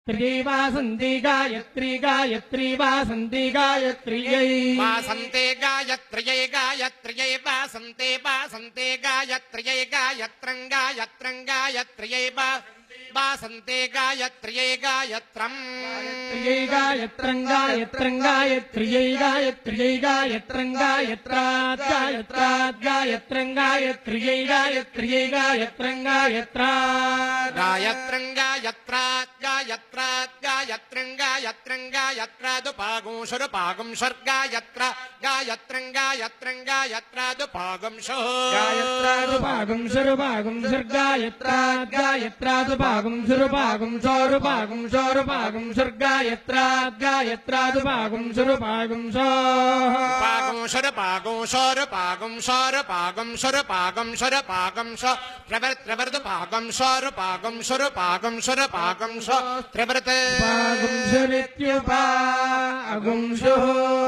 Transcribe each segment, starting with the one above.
त्रियै वासन्ते गायत्री गायत्री वासन्ते गायत्र्यै वासन्ते गायत्र्यै गायत्र्यै वासन्ते वासन्ते गायत्र्यै गायत्रं गायत्रं गायत्र्यै वासन्ते गायत्र्यै गायत्रम् गायत्रं गायत्रं गायत्र्यै गायत्र्यै गायत्रं गायत्रात् गायत्रात् गायत्रं गायत्र्यै गायत्र्यै गायत्रं गायत्रात् गायत्रं गायत्रात् गायत्रात् गायत्रं गायत्रं गायत्रादुपागुं शुरुपागुं षर्गायत्र गायत्रं गायत्रं गायत्रादुपागुं शुः गायत्रादुपागुं शुरुपागुं षर्गायत्रात् गायत्रादुपागुं शुरुपागुं शोरुपागुं शोरुपागुं षर्गायत्रात् गायत्रादुपागुं शुरुपागुं पागुं शुरुपागुं शोरुपागुं शोरुपागुं शुरुपागुं शुरुपागुं श त्रिवर्तुपागुं शोरुपागुं शुरुपागुं शुरुपागुं श त्रिवर्त पागुं शुरित्युपागुं शुः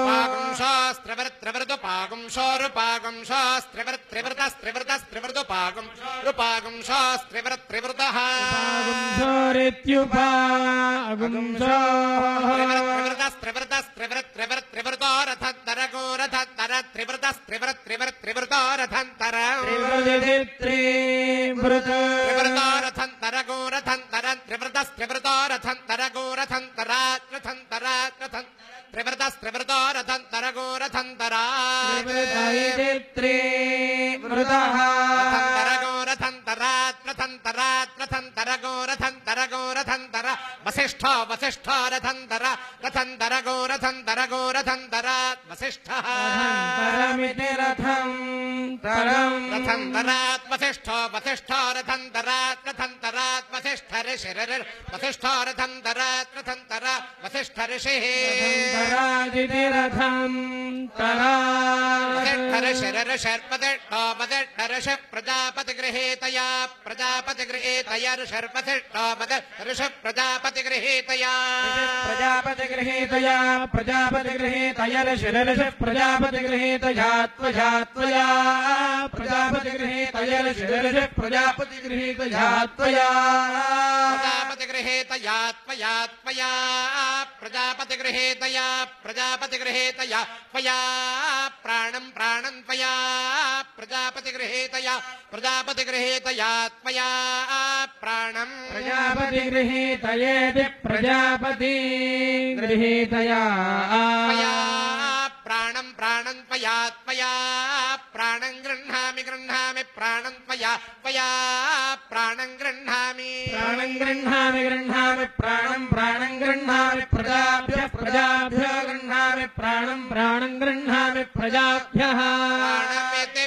पागुं शास्त्रवर्तुपागुं शोरुपागुं शास्त्रिवर्तस्त्रिवर्तस्त्रिवर्तुपागुं रुपागुं शास्त्रिवर्तः पागुं शुरित्युपागुं शुः त्रिवर्तस्त्रिवर्तस्त्रिवर्तोरथन्तरगोरथन्तर त्रिवर्तस्त्रिवर्तस्त्रिवर्तोरथन्तर त्रिवर्तोरथन्तरगोरथन्तर त्रिवर्तस्त्रिवर्तोरथन्तरगोरथन्तरात्रथन्तरात्रथन् त्रिवर्तस्त्रिवर्तोरथन्तरगोरथन्तरा रथन्तरात्रथन्तरात्रथन्तरात्रथन्तरगोरथन्तरगोरथन्तर वसिष्ठो वसिष्ठो रथन्तर रथन्तरगोरथन्तरगोरथन्तर वसिष्ठः रथन्तरात् वसिष्ठो वसिष्ठो रथन्तरात् रथन्तरात् वसिष्ठ ऋषिर वसिष्ठो रथन्तरात् रथन्तर वसिष्ठ ऋषिः ऋषि प्रजापतिगृहेतया प्रजापतिगृहेतया ऋषि प्रजापतिगृहेतया प्रजापतिगृहेतया प्रजापतिगृहेतया ऋषि प्रजापतिगृहेतया त्वया त्वया प्रजापतिगृहेतया ऋषि प्रजापतिगृहेतया त्वया प्रजापतिगृहेतया त्वया त्वया प्रजापतिगृहेतया प्रजापतिगृहेतया त्वया प्राणं प्राणं त्वया प्रजापतिगृहेतया प्रजापतिगृहेतया त्वया प्राणं प्रजापतिगृहेतयेति प्रजापतिगृहेतया त्वया प्राणं प्राणं त्वया त्वया प्राणं गृह्णामि गृह्णामि प्राणं त्वया त्वया प्राणं गृह्णामि प्राणं गृह्णामि गृह्णामि प्राणं प्राणं गृह्णामि प्रजाभ्यः प्रजाभ्यः गृह्णामि प्राणं प्राणं गृह्णामि प्रजाभ्यः प्राणमिति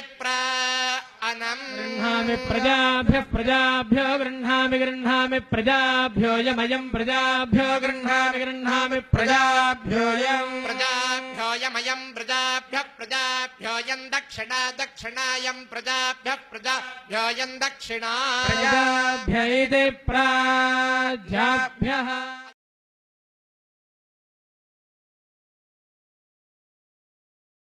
गृह्णामि प्रजाभ्यः प्रजाभ्यो गृह्णामि गृह्णामि प्रजाभ्योऽयमयं प्रजाभ्यो गृह्णामि गृह्णामि प्रजाभ्योऽयं प्रजाभ्योऽयमयं प्रजाभ्यः प्रजाभ्योऽयं दक्षिणा दक्षिणायं प्रजाभ्यः प्रजाभ्योऽयं दक्षिणा प्रजाभ्य इति प्राजाभ्यः